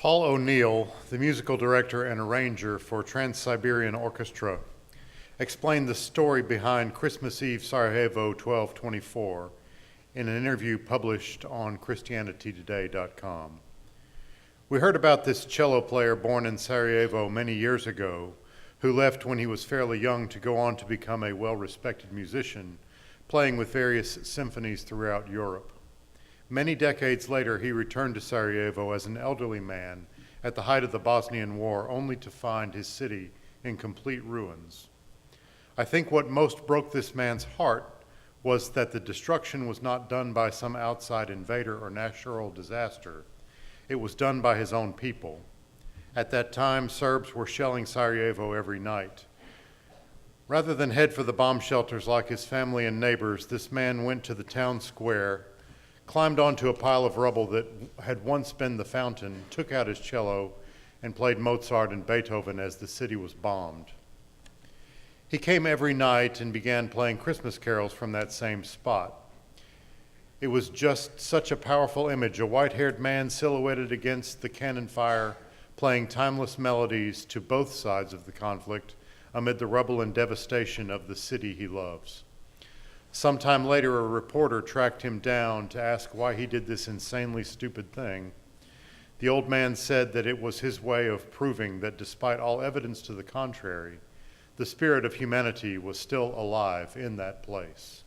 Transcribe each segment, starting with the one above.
Paul O'Neill, the musical director and arranger for Trans-Siberian Orchestra, explained the story behind Christmas Eve Sarajevo 1224 in an interview published on ChristianityToday.com. We heard about this cello player born in Sarajevo many years ago, who left when he was fairly young to go on to become a well-respected musician, playing with various symphonies throughout Europe. Many decades later, he returned to Sarajevo as an elderly man at the height of the Bosnian War, only to find his city in complete ruins. I think what most broke this man's heart was that the destruction was not done by some outside invader or natural disaster. It was done by his own people. At that time, Serbs were shelling Sarajevo every night. Rather than head for the bomb shelters like his family and neighbors, this man went to the town square, climbed onto a pile of rubble that had once been the fountain, took out his cello, and played Mozart and Beethoven as the city was bombed. He came every night and began playing Christmas carols from that same spot. It was just such a powerful image, a white-haired man silhouetted against the cannon fire, playing timeless melodies to both sides of the conflict amid the rubble and devastation of the city he loves. Sometime later, a reporter tracked him down to ask why he did this insanely stupid thing. The old man said that it was his way of proving that despite all evidence to the contrary, the spirit of humanity was still alive in that place.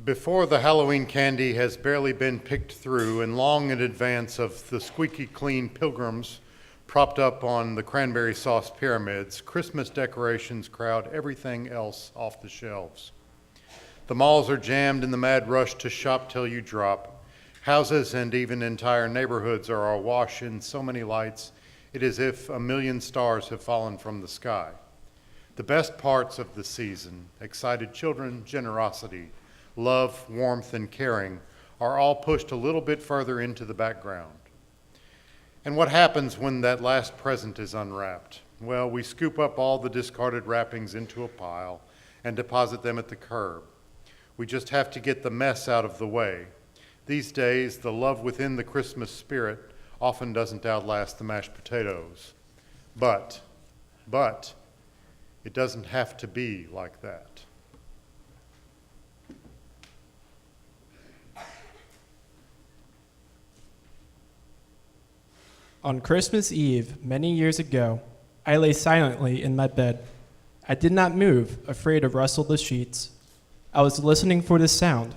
Before the Halloween candy has barely been picked through, and long in advance of the squeaky clean pilgrims propped up on the cranberry sauce pyramids, Christmas decorations crowd everything else off the shelves. The malls are jammed in the mad rush to shop till you drop. Houses and even entire neighborhoods are awash in so many lights, it is as if a million stars have fallen from the sky. The best parts of the season, excited children, generosity, love, warmth, and caring, are all pushed a little bit further into the background. And what happens when that last present is unwrapped? Well, we scoop up all the discarded wrappings into a pile and deposit them at the curb. We just have to get the mess out of the way. These days, the love within the Christmas spirit often doesn't outlast the mashed potatoes. But, it doesn't have to be like that. On Christmas Eve, many years ago, I lay silently in my bed. I did not move, afraid to rustle the sheets. I was listening for the sound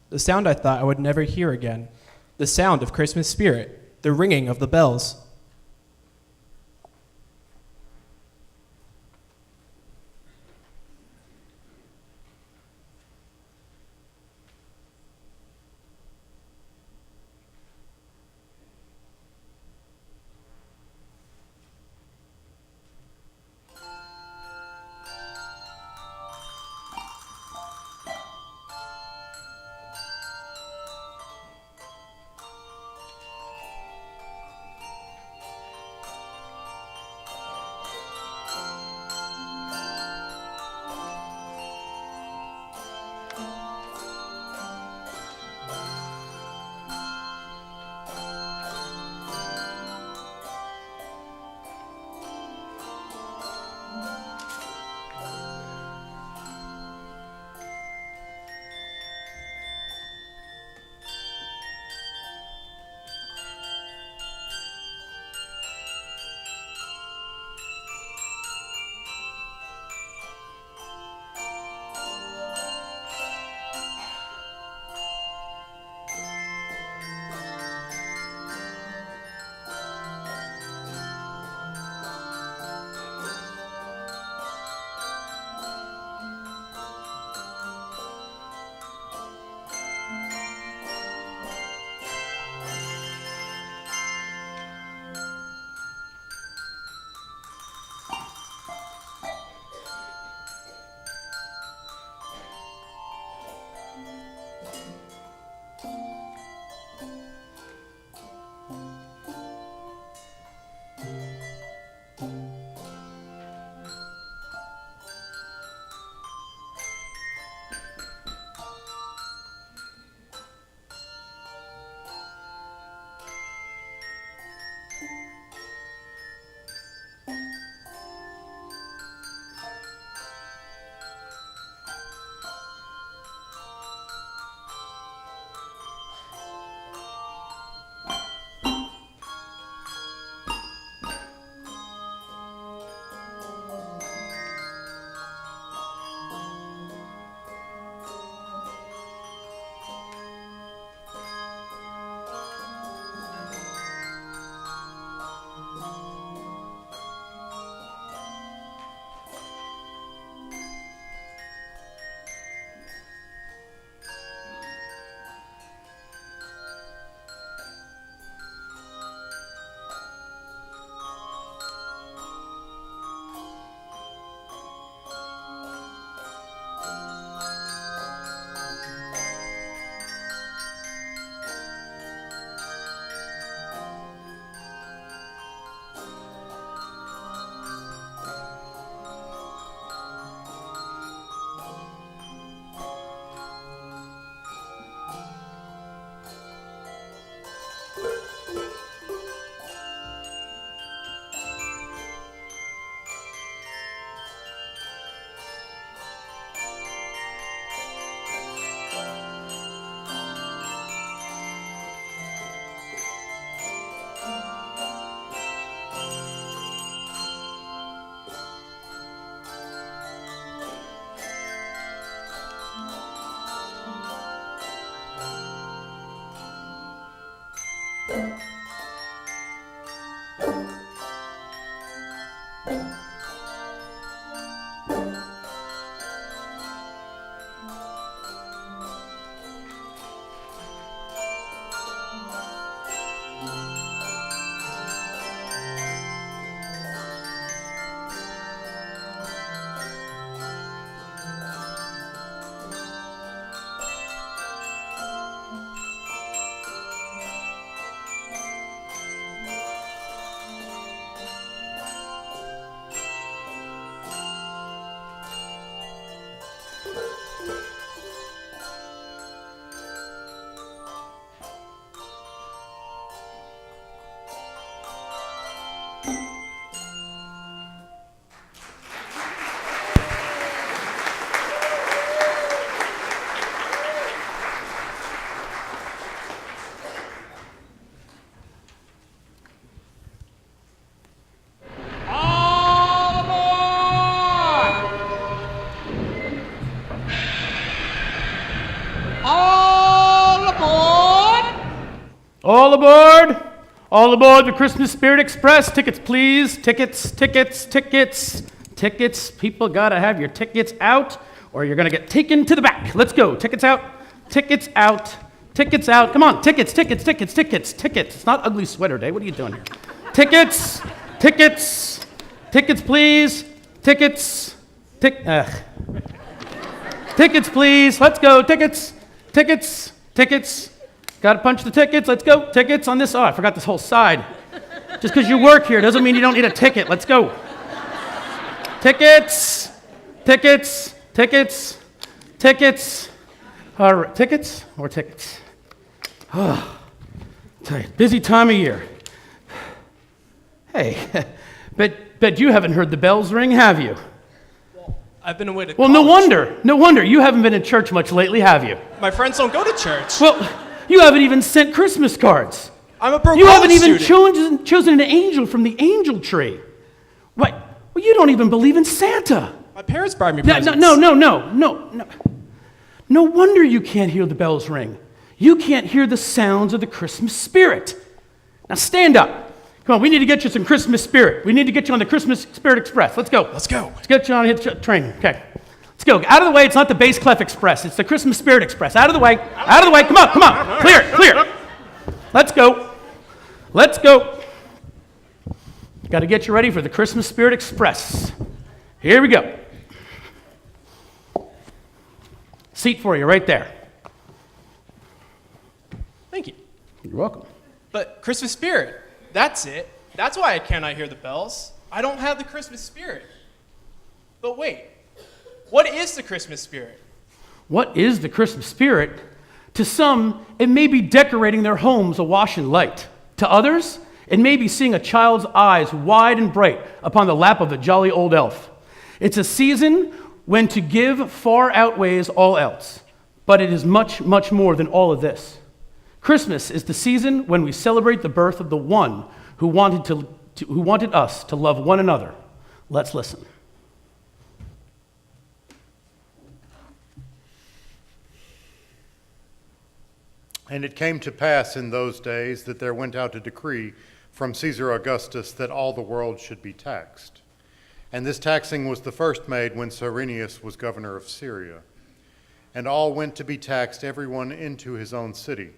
I thought I would never hear again, the sound of Christmas spirit, the ringing of the bells. All aboard! All aboard the Christmas Spirit Express. Tickets, please. Tickets, tickets, tickets, tickets. People gotta have your tickets out or you're gonna get taken to the back. Let's go. Tickets out, tickets out, tickets out. Come on, tickets, tickets, tickets, tickets, tickets. It's not Ugly Sweater Day. What are you doing here? Tickets, tickets, tickets, please. Tickets, tickets, please. Let's go. Tickets, tickets, tickets. Gotta punch the tickets. Let's go. Tickets on this. Oh, I forgot this whole side. Just because you work here doesn't mean you don't need a ticket. Let's go. Tickets, tickets, tickets, tickets. All right, tickets or tickets? Oh, tell you, busy time of year. Hey, bet you haven't heard the bells ring, have you? I've been away to Well, college. no wonder. You haven't been in church much lately, have you? My friends don't go to church. Well, you haven't even sent Christmas cards. I'm a broke You haven't college even student. chosen an angel from the angel tree. What? Well, you don't even believe in Santa. My parents buy me No, presents. no. No wonder you can't hear the bells ring. You can't hear the sounds of the Christmas spirit. Now stand up. Come on, we need to get you some Christmas spirit. We need to get you on the Christmas Spirit Express. Let's go. Let's go. Let's get you on the train. Okay. Let's go. Out of the way. It's not the Bass Clef Express. It's the Christmas Spirit Express. Out of the way. Out of the way. Come on. Clear. Let's go. Got to get you ready for the Christmas Spirit Express. Here we go. Seat for you right there. Thank you. You're welcome. But Christmas spirit, that's it. That's why I cannot hear the bells. I don't have the Christmas spirit. But wait, what is the Christmas spirit? What is the Christmas spirit? To some, it may be decorating their homes awash in light. To others, it may be seeing a child's eyes wide and bright upon the lap of a jolly old elf. It's a season when to give far outweighs all else, but it is much, much more than all of this. Christmas is the season when we celebrate the birth of the one who wanted us to love one another. Let's listen. And it came to pass in those days that there went out a decree from Caesar Augustus that all the world should be taxed. And this taxing was the first made when Cyrenius was governor of Syria. And all went to be taxed, everyone into his own city.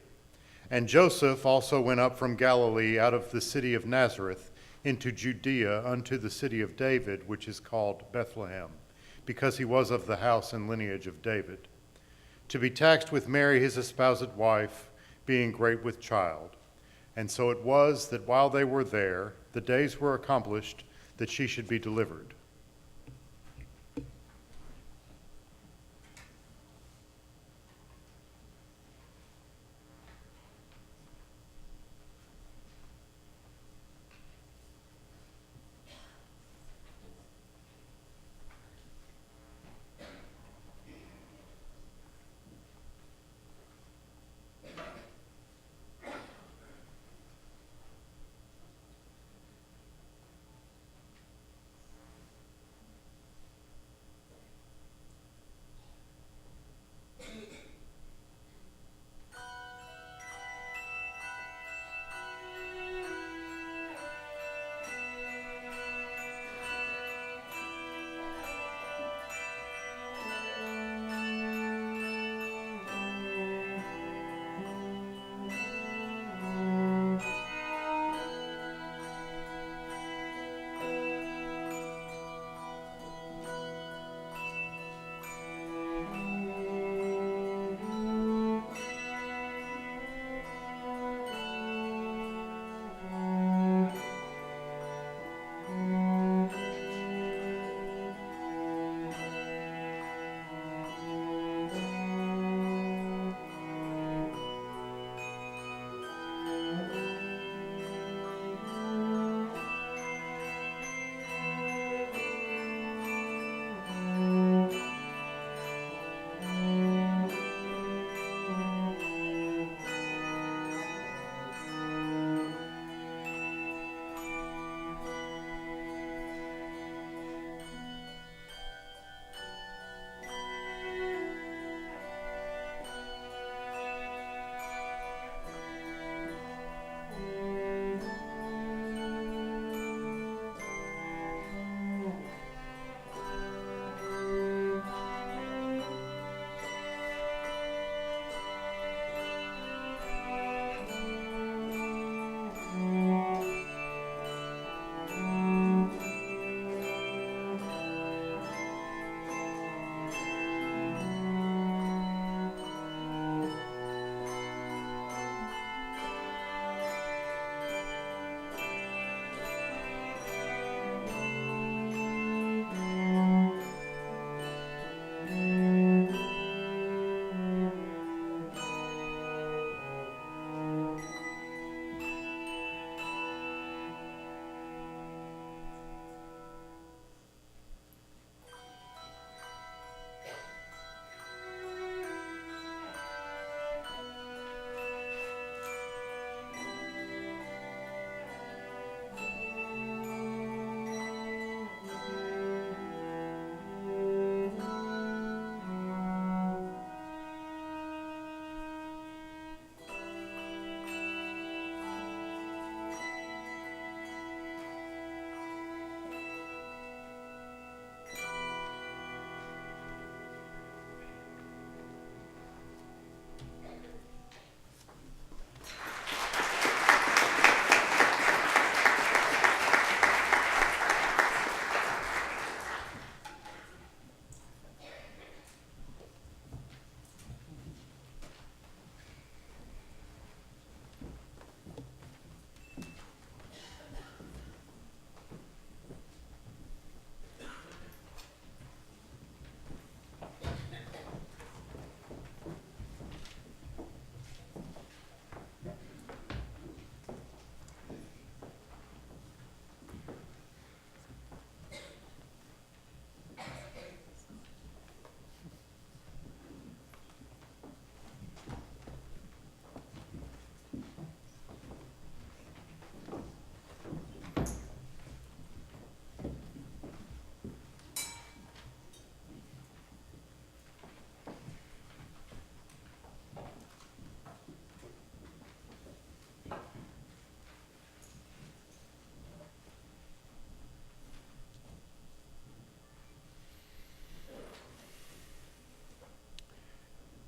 And Joseph also went up from Galilee out of the city of Nazareth into Judea unto the city of David, which is called Bethlehem, because he was of the house and lineage of David, to be taxed with Mary his espoused wife, being great with child. And so it was that while they were there, the days were accomplished that she should be delivered.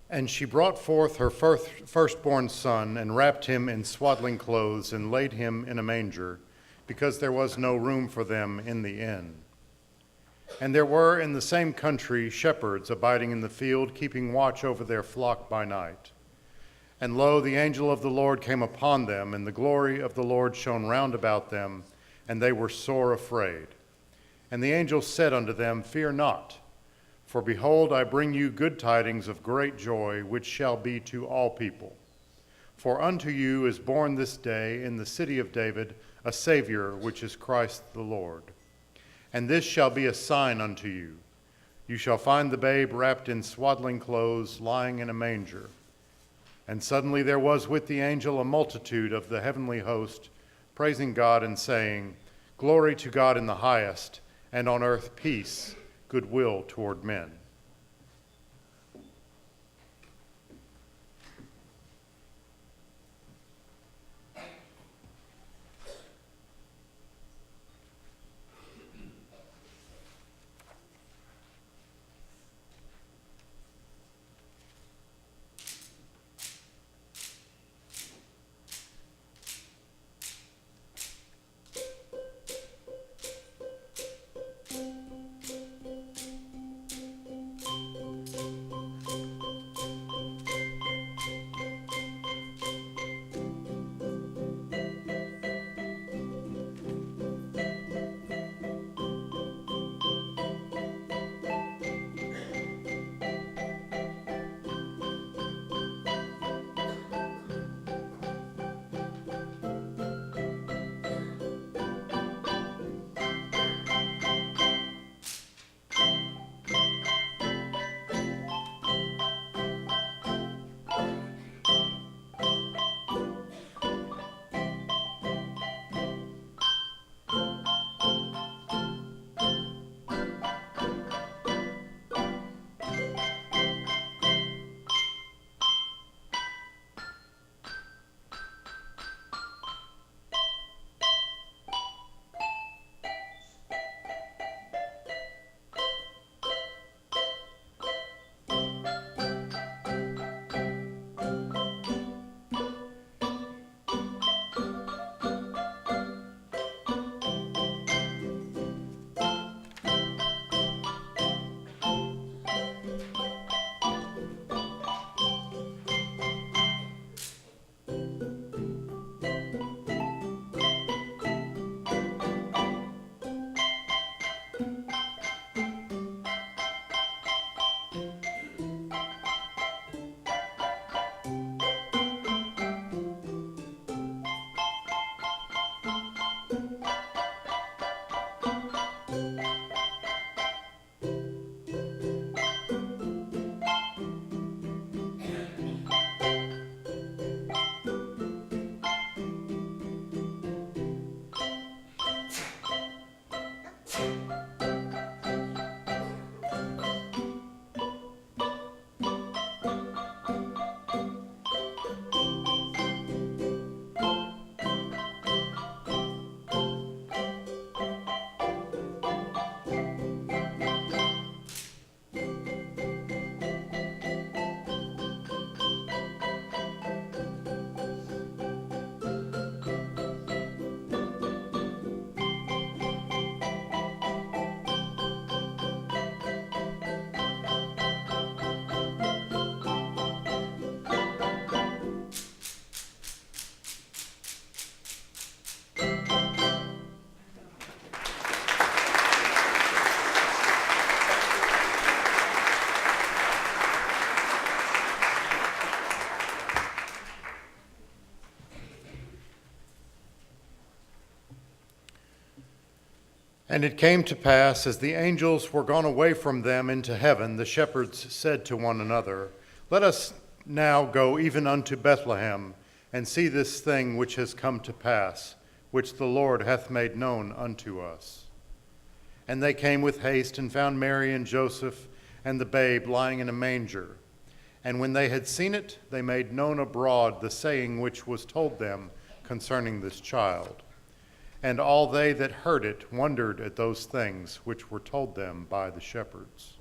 And she brought forth her firstborn son, and wrapped him in swaddling clothes, and laid him in a manger, because there was no room for them in the inn. And there were in the same country shepherds abiding in the field, keeping watch over their flock by night. And lo, the angel of the Lord came upon them, and the glory of the Lord shone round about them, and they were sore afraid. And the angel said unto them, Fear not, for behold, I bring you good tidings of great joy, which shall be to all people. For unto you is born this day in the city of David a Savior, which is Christ the Lord. And this shall be a sign unto you. You shall find the babe wrapped in swaddling clothes, lying in a manger. And suddenly there was with the angel a multitude of the heavenly host, praising God and saying, Glory to God in the highest, and on earth peace, goodwill toward men. And it came to pass, as the angels were gone away from them into heaven, the shepherds said to one another, Let us now go even unto Bethlehem, and see this thing which has come to pass, which the Lord hath made known unto us. And they came with haste, and found Mary and Joseph, and the babe lying in a manger. And when they had seen it, they made known abroad the saying which was told them concerning this child. And all they that heard it wondered at those things which were told them by the shepherds.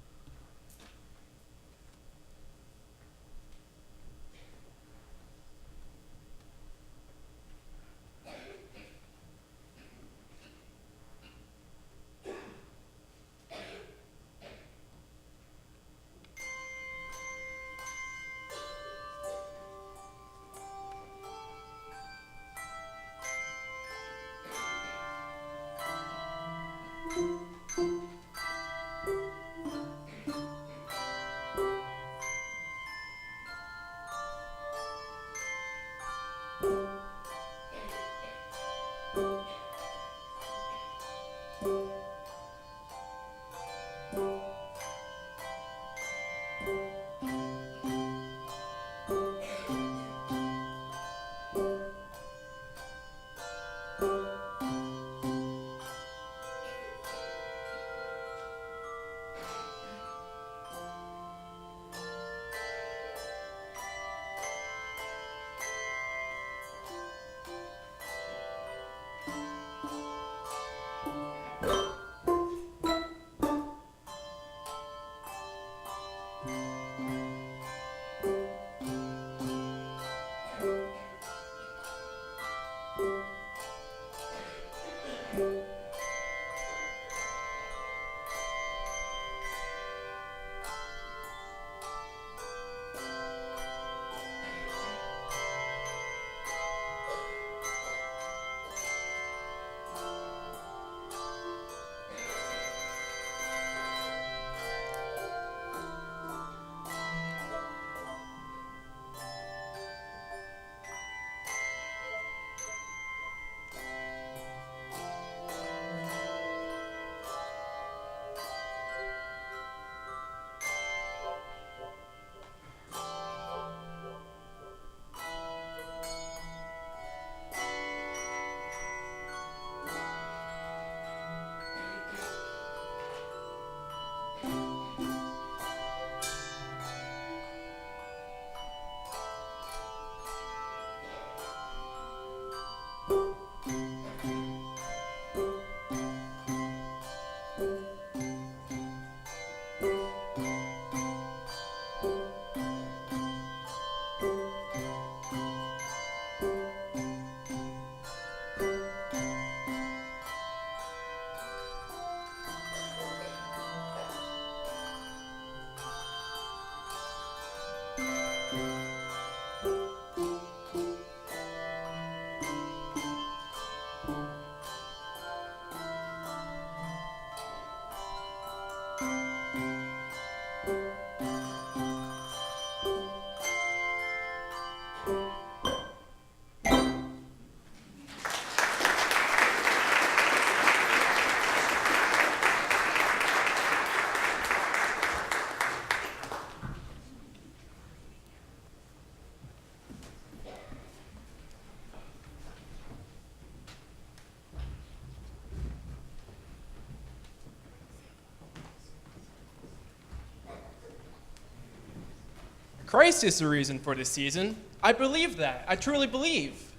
Christ is the reason for this season. I believe that. I truly believe.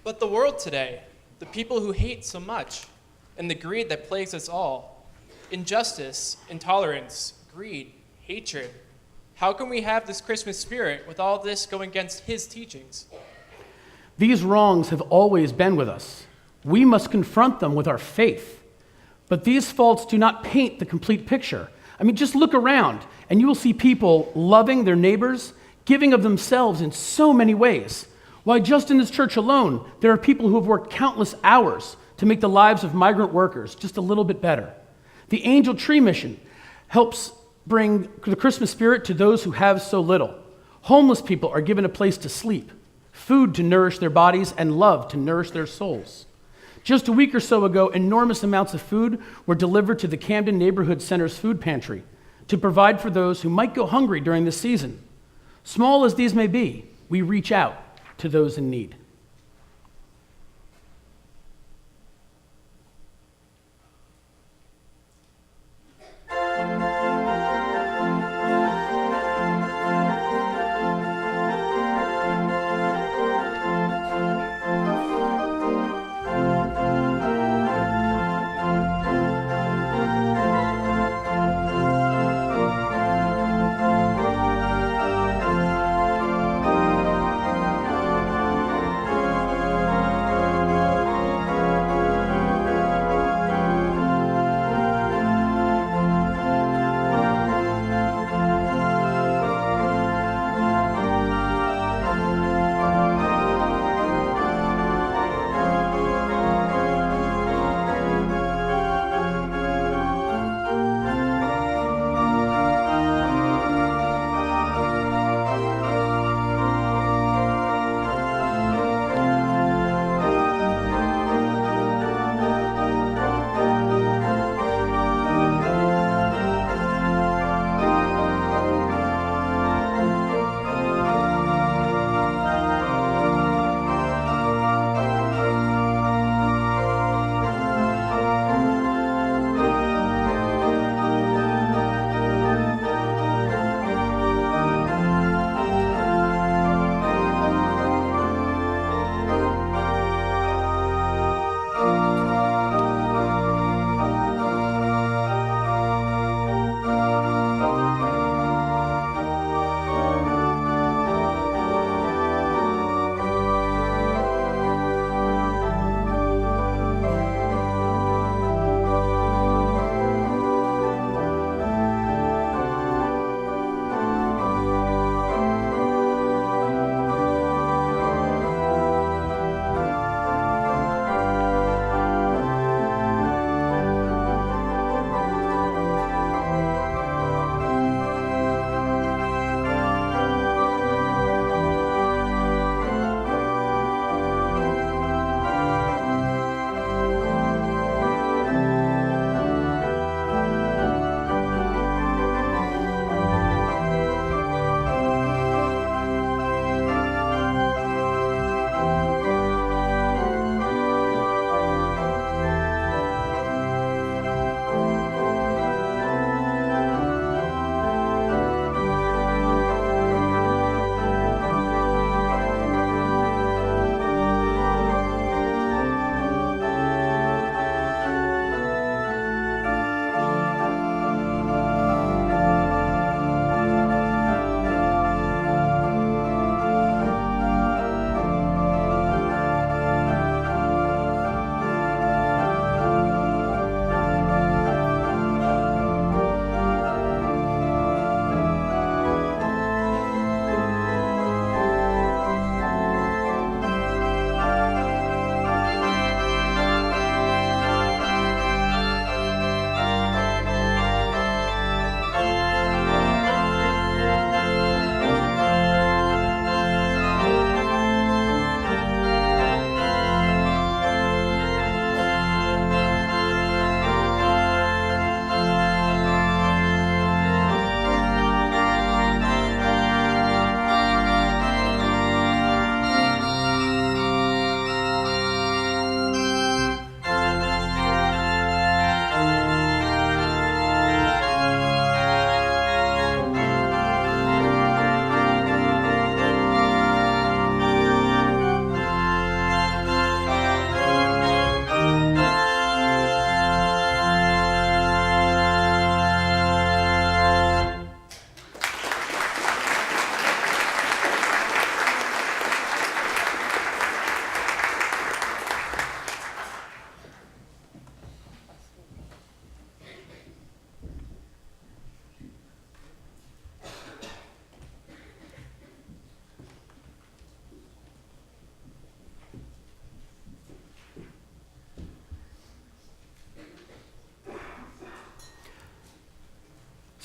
But the world today, the people who hate so much, and the greed that plagues us all, injustice, intolerance, greed, hatred, how can we have this Christmas spirit with all this going against his teachings? These wrongs have always been with us. We must confront them with our faith. But these faults do not paint the complete picture. I mean, just look around, and you will see people loving their neighbors, giving of themselves in so many ways. Why, just in this church alone, there are people who have worked countless hours to make the lives of migrant workers just a little bit better. The Angel Tree Mission helps bring the Christmas spirit to those who have so little. Homeless people are given a place to sleep, food to nourish their bodies, and love to nourish their souls. Just a week or so ago, enormous amounts of food were delivered to the Camden Neighborhood Center's food pantry to provide for those who might go hungry during this season. Small as these may be, we reach out to those in need.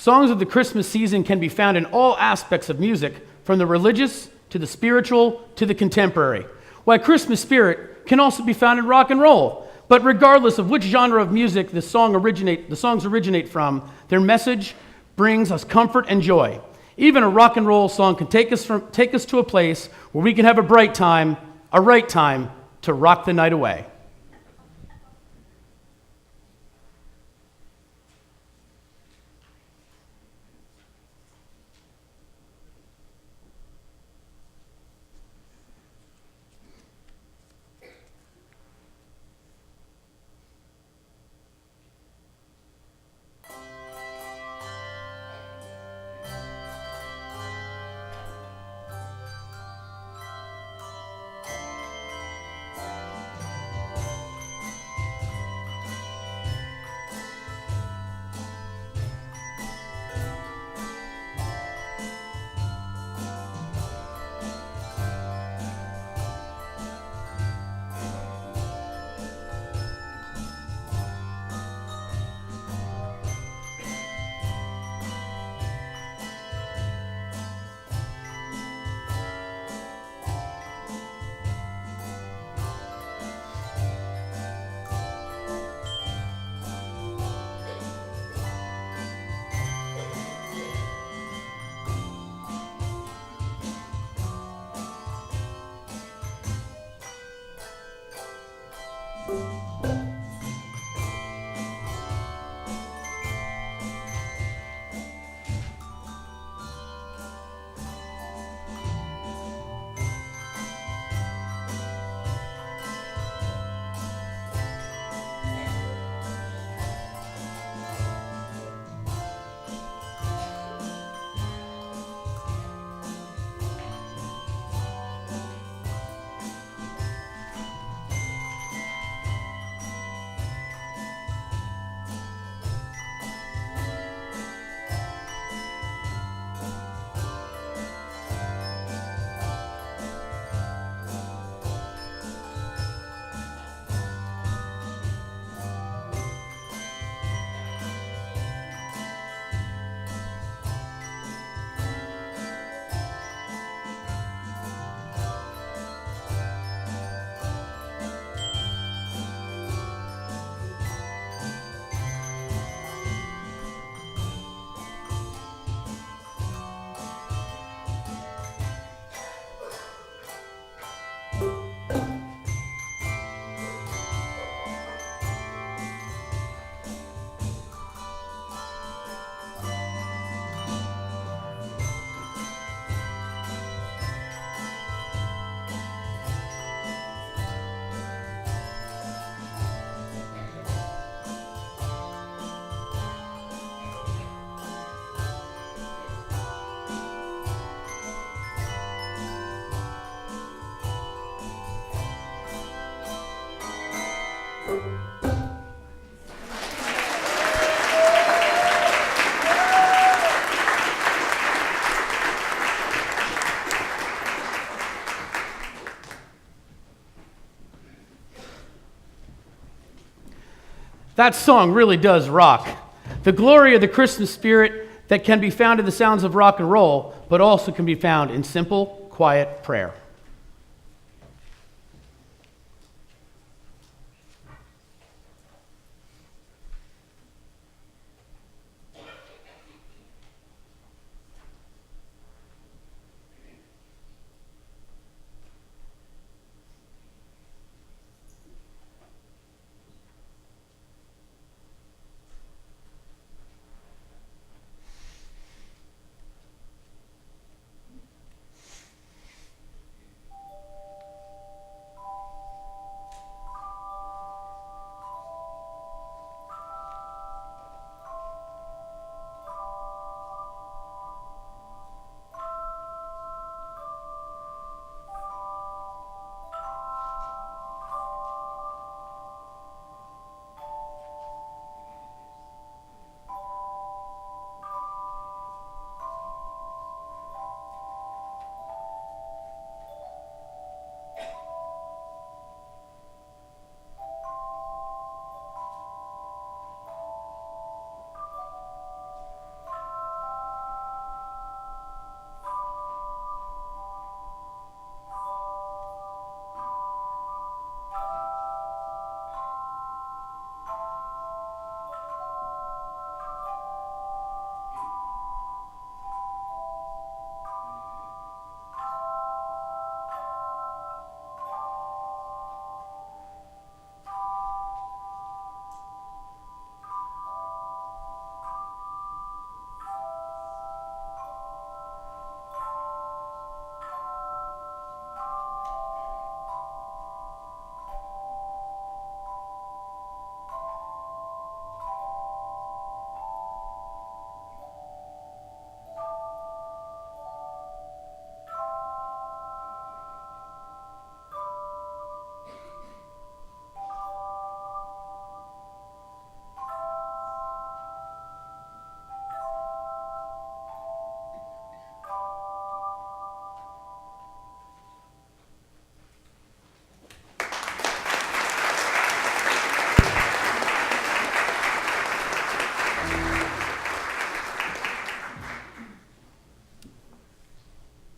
Songs of the Christmas season can be found in all aspects of music, from the religious to the spiritual to the contemporary. While Christmas spirit can also be found in rock and roll. But regardless of which genre of music the songs originate from, their message brings us comfort and joy. Even a rock and roll song can take us to a place where we can have a right time to rock the night away. That song really does rock. The glory of the Christmas spirit that can be found in the sounds of rock and roll, but also can be found in simple, quiet prayer.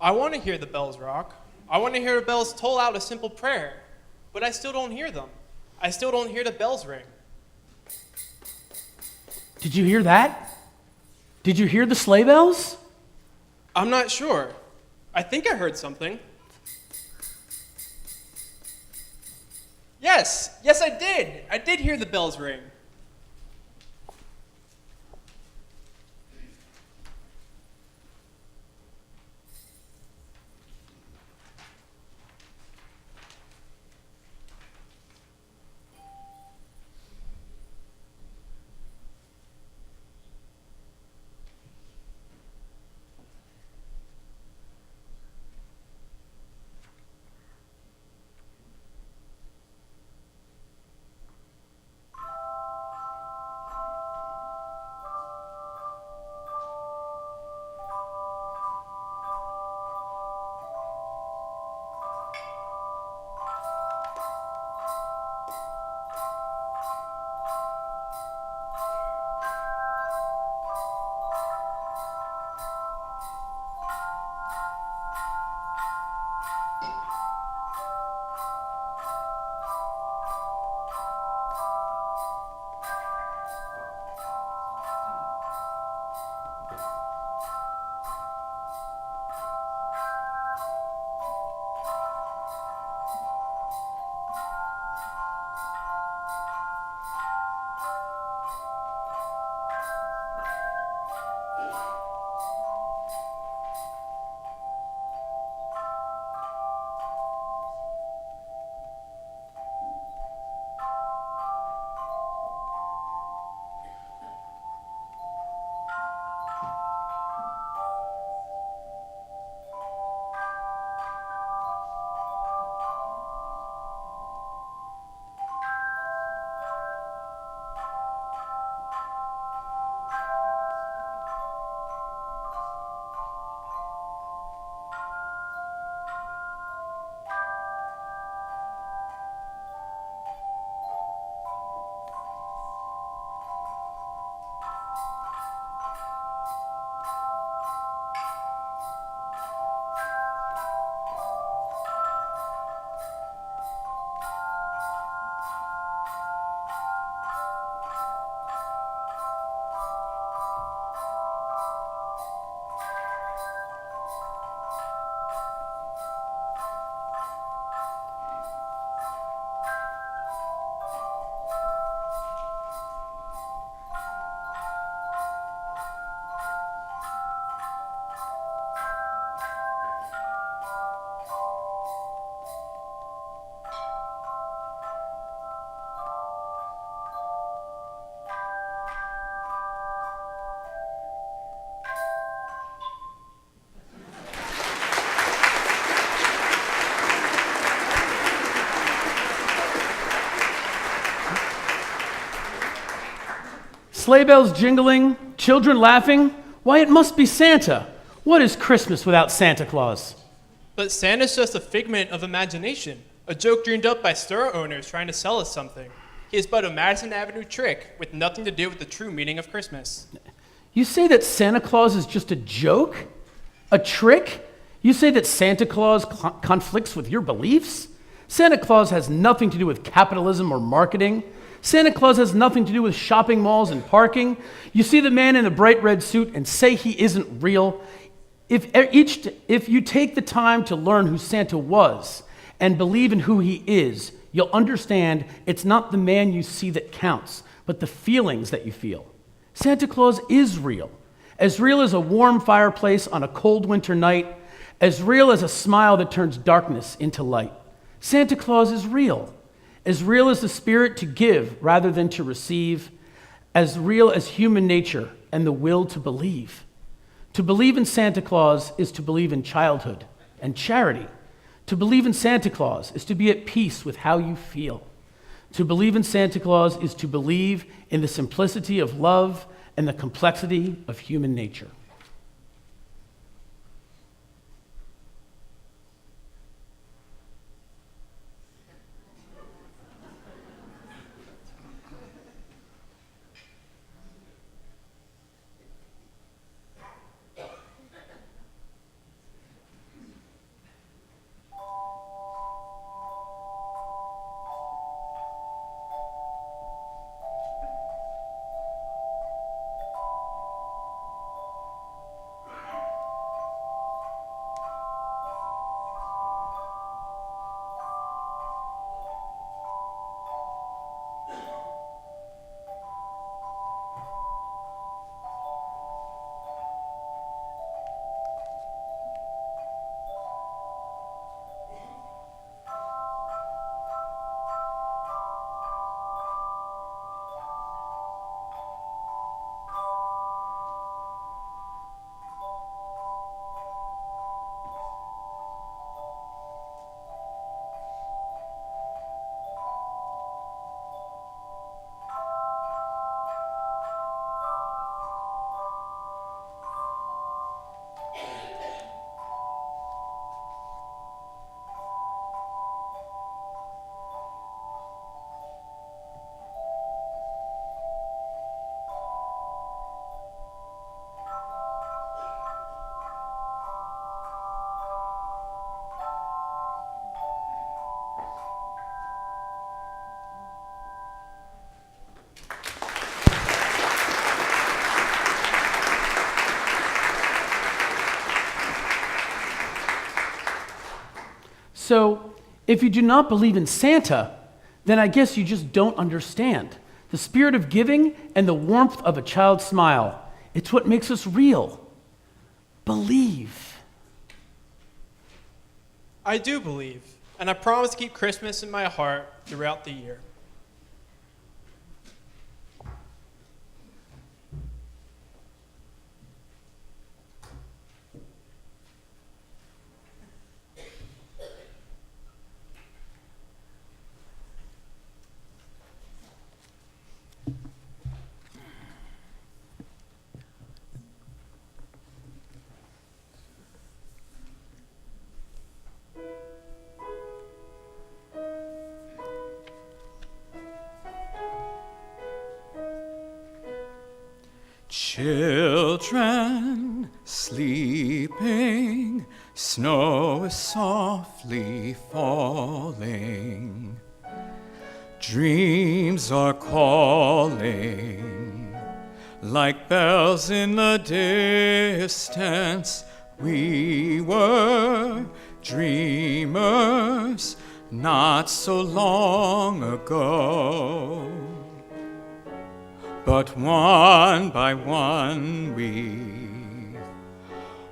I want to hear the bells rock. I want to hear the bells toll out a simple prayer. But I still don't hear them. I still don't hear the bells ring. Did you hear that? Did you hear the sleigh bells? I'm not sure. I think I heard something. Yes, I did. I did hear the bells ring. Sleigh bells jingling, children laughing. Why, it must be Santa. What is Christmas without Santa Claus? But Santa's just a figment of imagination, a joke dreamed up by store owners trying to sell us something. He is but a Madison Avenue trick with nothing to do with the true meaning of Christmas. You say that Santa Claus is just a joke? A trick? You say that Santa Claus conflicts with your beliefs? Santa Claus has nothing to do with capitalism or marketing. Santa Claus has nothing to do with shopping malls and parking. You see the man in the bright red suit and say he isn't real. If you take the time to learn who Santa was and believe in who he is, you'll understand it's not the man you see that counts, but the feelings that you feel. Santa Claus is real as a warm fireplace on a cold winter night, as real as a smile that turns darkness into light. Santa Claus is real as the spirit to give rather than to receive, as real as human nature and the will to believe. To believe in Santa Claus is to believe in childhood and charity. To believe in Santa Claus is to be at peace with how you feel. To believe in Santa Claus is to believe in the simplicity of love and the complexity of human nature. So, if you do not believe in Santa, then I guess you just don't understand the spirit of giving and the warmth of a child's smile. It's what makes us real. Believe. I do believe, and I promise to keep Christmas in my heart throughout the year. Children sleeping, snow is softly falling. Dreams are calling, like bells in the distance. We were dreamers not so long ago. But one by one we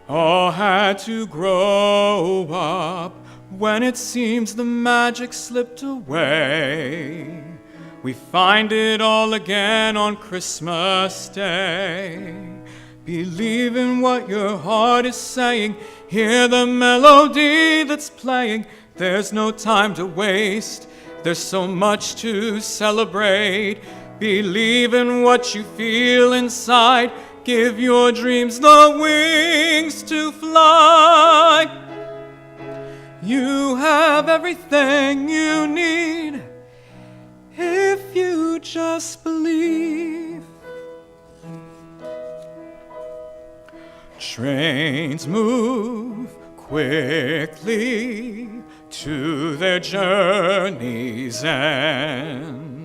all had to grow up. When it seems the magic slipped away, we find it all again on Christmas Day. Believe in what your heart is saying. Hear the melody that's playing. There's no time to waste. There's so much to celebrate. Believe in what you feel inside. Give your dreams the wings to fly. You have everything you need if you just believe. Trains move quickly to their journey's end.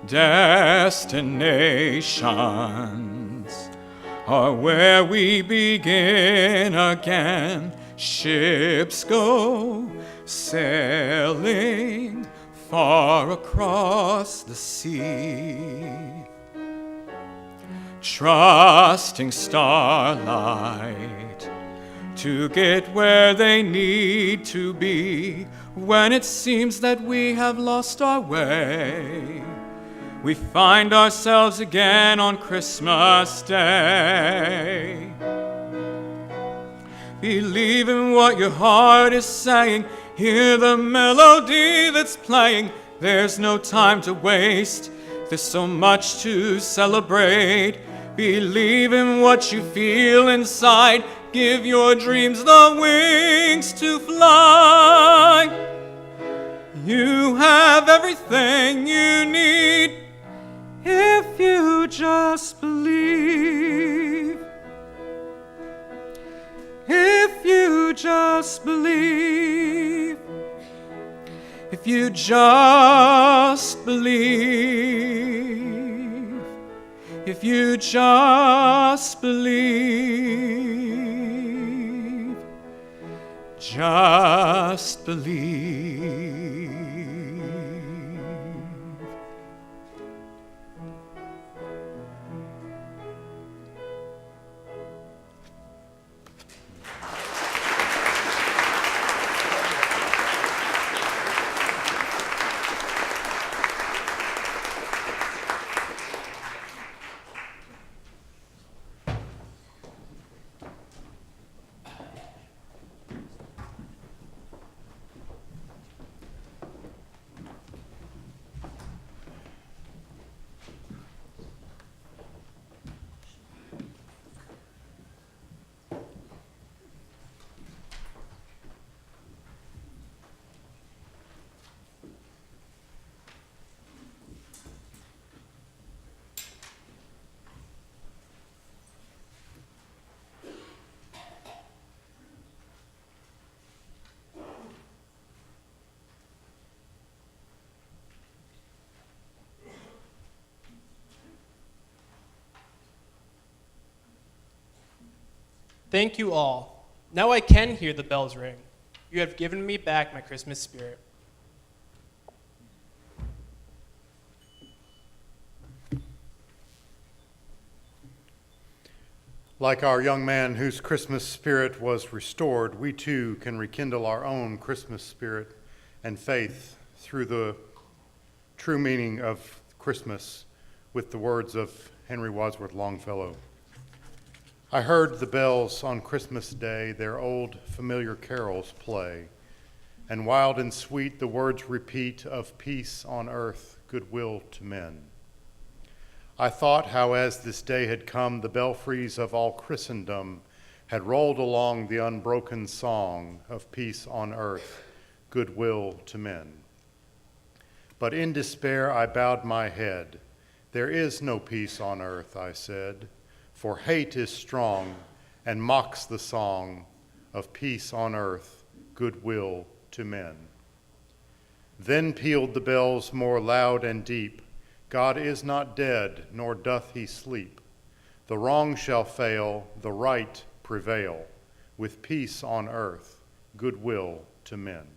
Destinations are where we begin again. Ships go sailing far across the sea, trusting starlight to get where they need to be. When it seems that we have lost our way, we find ourselves again on Christmas Day. Believe in what your heart is saying. Hear the melody that's playing. There's no time to waste. There's so much to celebrate. Believe in what you feel inside. Give your dreams the wings to fly. You have everything you need if you just believe. If you just believe. If you just believe. If you just believe. Just believe. Thank you all. Now I can hear the bells ring. You have given me back my Christmas spirit. Like our young man whose Christmas spirit was restored, we too can rekindle our own Christmas spirit and faith through the true meaning of Christmas with the words of Henry Wadsworth Longfellow. I heard the bells on Christmas Day their old familiar carols play, and wild and sweet the words repeat of peace on earth, goodwill to men. I thought how as this day had come, the belfries of all Christendom had rolled along the unbroken song of peace on earth, goodwill to men. But in despair I bowed my head. There is no peace on earth, I said, for hate is strong and mocks the song of peace on earth, goodwill to men. Then pealed the bells more loud and deep. God is not dead, nor doth he sleep. The wrong shall fail, the right prevail, with peace on earth, goodwill to men.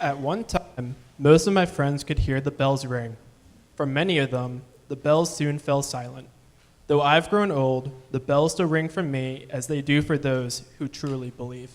At one time, most of my friends could hear the bells ring. For many of them, the bells soon fell silent. Though I've grown old, the bells still ring for me as they do for those who truly believe.